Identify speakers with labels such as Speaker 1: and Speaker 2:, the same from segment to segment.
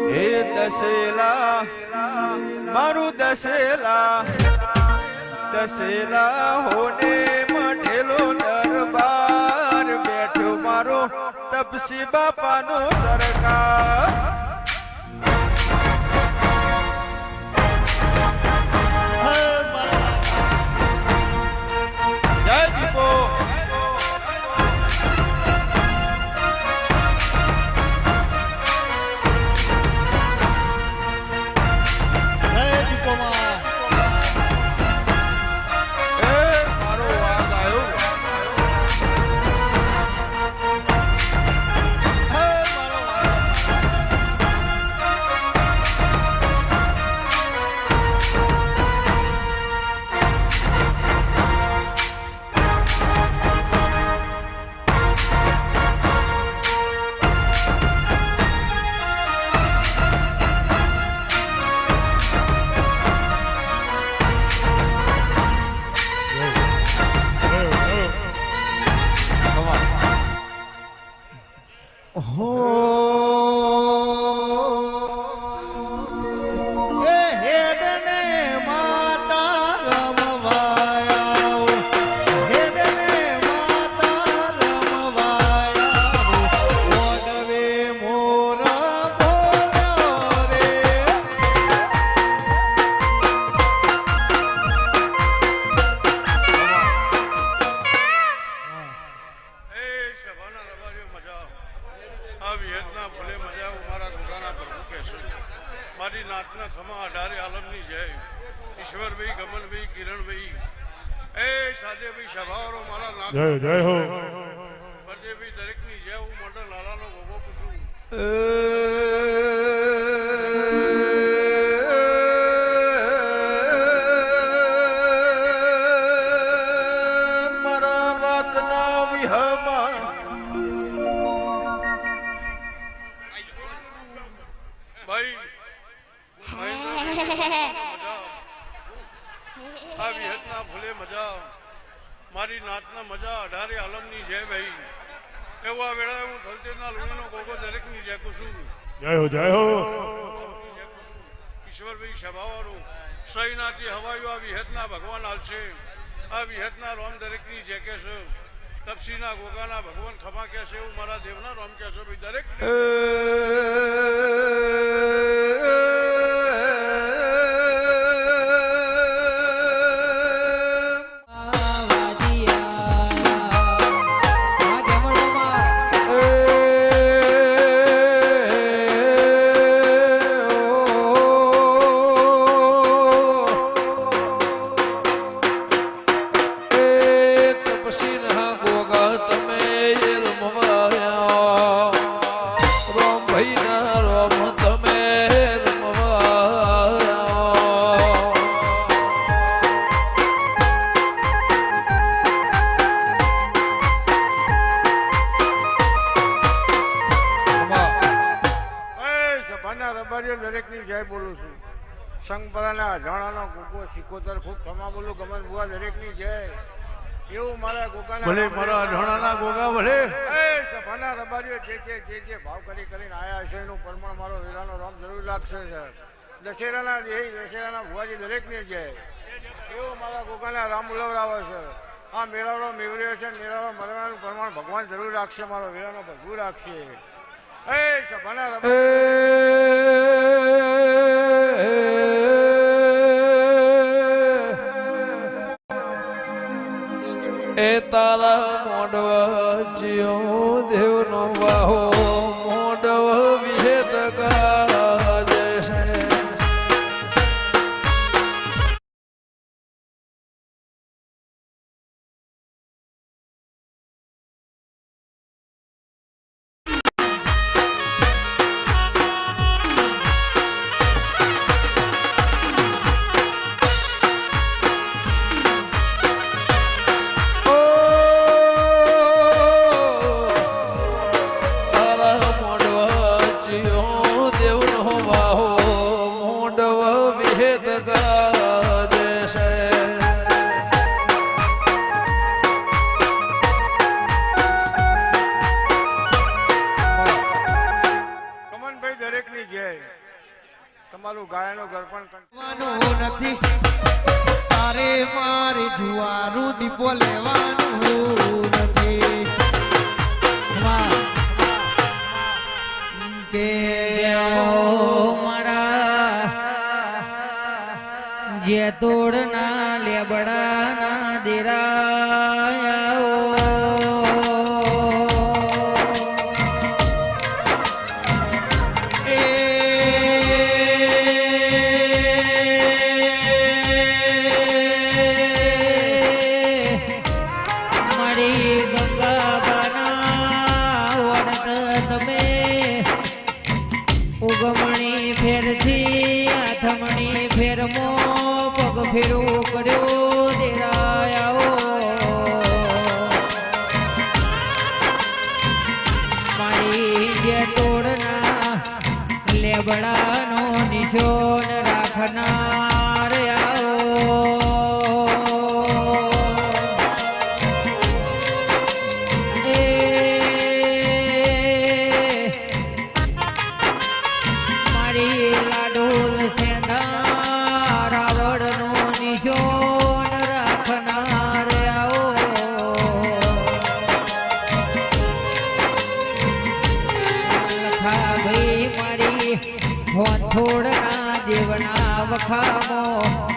Speaker 1: હે દશેલા મારું દશેલા હોને મઢેલો દરબાર બેઠો મારો તપસી બાપાનો સરકાર જય દીપો મારી નાતના ખમા અઢારે આલમની જય ઈશ્વરભાઈ ગમનભાઈ કિરણભાઈ એ સાદેભાઈ સભાવાળો મારા નાત જય જય હો બળદેવભાઈ દરેકની જય હું મંડળ લાલાનો ગોગો પૂછું મારા વાતના વિહમાં ભાઈ આ વિહતના ભૂલે મજા મારી નાતના મજા અઢારે આલમની જય ભાઈ એવા વેળાએ હું ધરતીના લુણીનો ગોગો દરેકની જય કુશું જય હો ઈશ્વરભાઈ સભાવાળું સહીનાથી હવાયું આ વિહતના ભગવાન હાલશે આ વિહતના રોમ દરેકની જય કે છે તપસીના ગોગાના ભગવાન ખમા કે છે એવું મારા દેવના રોમ કે છે ભાઈ દરેક દરેકની જય બોલું છું સંગપરાના અજાણાનો ગોગો સિકોતર ખૂબ ખમા બોલું ગમન બુઆ દરેકની જય એવું મારા ગોગાના ભલે મારા અજાણાના ગોગા ભલે એ સભાના રબારીઓ જે ભાવ કરીને આયા છે એનું પ્રમાણ મારો વીરાનો રામ જરૂર લાગશે દશેરાના દશેરાના ભુવાજી દરેકની જય એવું મારા ગોગાના રામ ઉલવરાવે છે આ મેળાનો મેવર્યો છે મેળાનો મરવાનું પ્રમાણ ભગવાન જરૂર રાખશે મારો વીરાનો ભગવું રાખશે એ સભાના એ તારા મોઢવા જીઓ દેવનો વાહો મોઢવ વિહેત ગાજે ગાયનું ઘર પણ
Speaker 2: નથી તારે મારે જુવારું દીપો લેવાનું નથી કે મારા જે તોડના લેબડાના દેરાયા ઉગમણી ફેરથી આથમણી ફેરમો પગ ફેરું કર્યો દેરાયાઓ મારી જે તોડના લેબડાનો નિશોન રાખનાર થોડના દેવના વખામો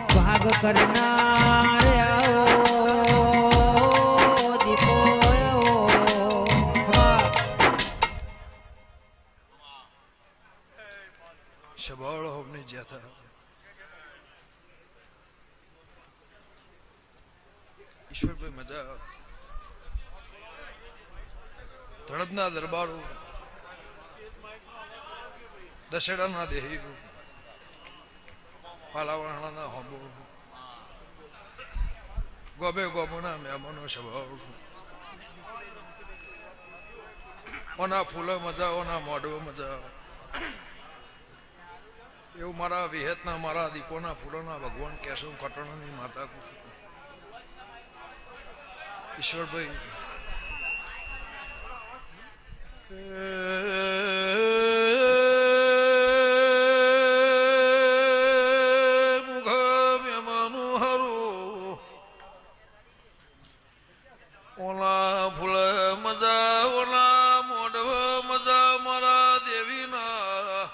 Speaker 2: ભાગ કરનાર દીપો
Speaker 3: શબાળ હોમને જ્યાં ઈશ્વરભાઈ મજા ધડબના દરબારો દશેરાના દેહી પાલાવાણાના હોંબો ગોબે ગોબોના મહેમાનો સ્વભાવ ઓના ફૂલો મજા ઓના મોઢો મજા એવું મારા વિહેતના મારા દીપોના ફૂલોના ભગવાન કેશવ કટણની માતા કુસુમ ઈશ્વરભાઈ ઓલા ફૂલ મજા ઓલા મોઢવ મજા મારા દેવીના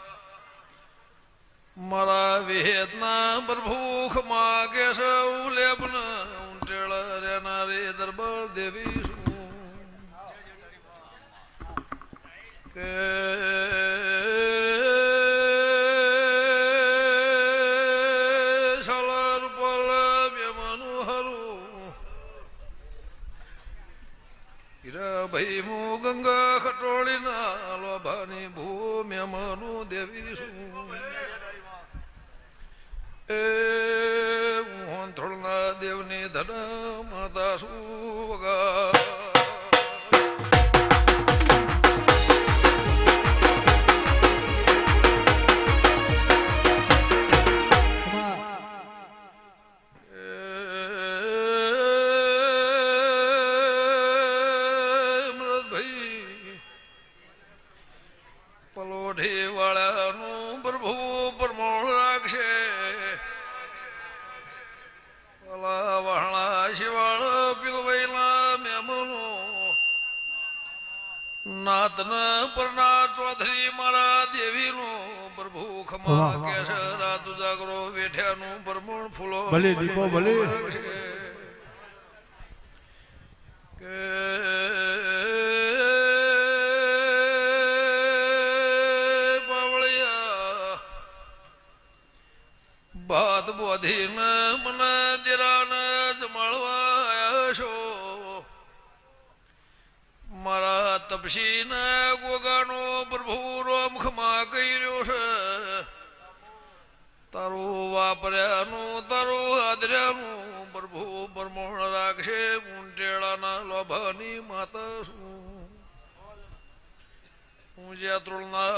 Speaker 3: મારા વિહેતના પ્રભુખ માગે સૌ લેબન ઊંટેળ રેનારી દરબાર દેવી શું કે સલર પલ બેમાનું હરું હીરા ભાઈ મુ ગંગા ખટોળીના લોભાની ભૂમ્યમાનું દેવી શું થોડના દેવની ધન માતા શું વગા અમૃતભાઈ પલોઠી વાળાનું પ્રભુ પરમોળ રાખશે વહાણા શિવાળ પીલવૈલા મેમનો નાતન પરના ચૌધરી મારા દેવીનો પ્રભુ ખમા કેશ રાત જાગરો વેઠ્યાનું પરમણ ફૂલો
Speaker 1: ભલે દીપો ભલે
Speaker 3: કે બાવળિયા બાદ બોધીન મને દિરાને જમાડવા છો મારા તપસીને ગોગાનો પ્રભુ રોમ ખમા કર્યો છે તારું વાપર્યાનું તારું આદર્યાનું પ્રભુ પરમોણ રાખશે ઊંટેડાના લોભાની માતા શું હું જ્યાં ત્રુળના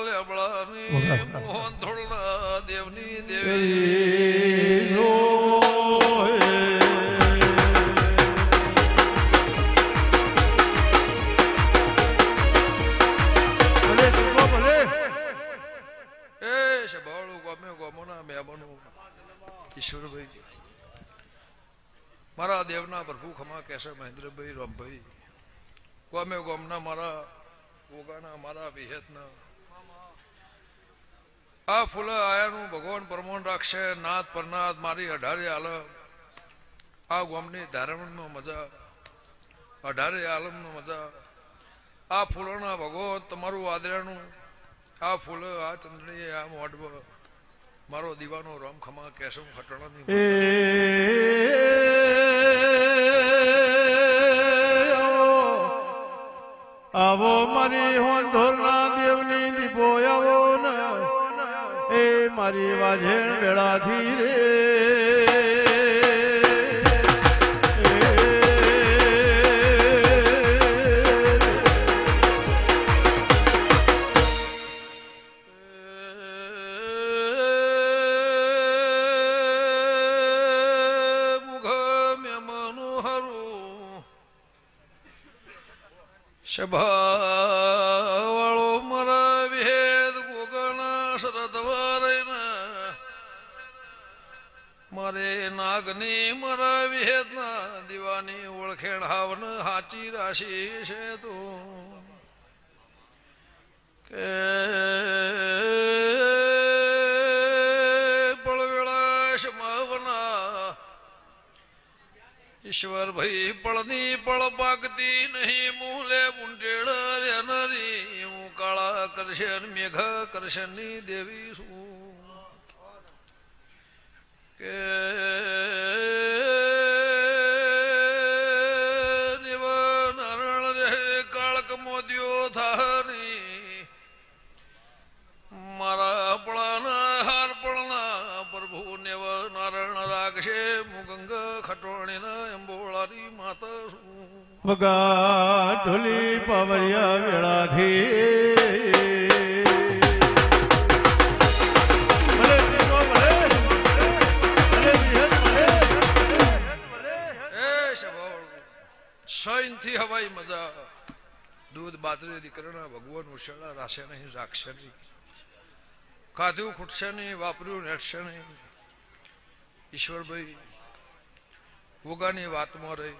Speaker 3: લેબડાની મોહન થોડના દેવની દેવી દેવના પ્રભુ ખમા કેશવ મહેન્દ્રભાઈ રામભાઈ ગોમે ગોમના મારા ગોગાના મારા વિહેતના આ ફૂલ આયાનું ભગવાન પરમોન રાખશે નાથ પરનાથ મારી 18 આલમ આ ગોમની ધારણમાં મજા 18 આલમનો મજા આ ફૂલોના ભગવત તમારું આદરાનું આ ફૂલ આ ચંદ્રની આ મોઢ મારો દીવાનો રામ ખમા કેશવ ખટણાની
Speaker 1: આવો મારી હોંધોરના દેવની દીપો આવો ને એ મારી વાજેણ વેળાથી રે
Speaker 3: સભાવાળો મારા વિહેદ ગોગાના શરદવારના મારે નાગની મારા વિહેદના દીવાની ઓળખેણ હાવન હાચી રાશિ છે તું કે પળવેળા સમાવના ઈશ્વર ભાઈ પળની પળ પાકતી નહીં મૂલે મુંટેડ રે નરી હું કાળા કરશે મેઘ કરશે ની દેવી શું કે નારણ રે કાળક મોદ્યો થારી મારા પળાના હાર પળના પ્રભુ નેવ નારણ રાખશે મુગંગ ખટોણીના અંબોળારી માતા શું
Speaker 1: વગા ઢોલી પાવરિયા વેળાથી
Speaker 3: સૈનથી હવાઈ મજા દૂધ બાદરી દીકરાના ભગવાન ઉછેડા રાશે નહીં રાખશે નહીં ખાધું ખૂટશે નહીં વાપર્યું નેટશે નહીં ઈશ્વરભાઈ ગોગાની વાતમાં રહી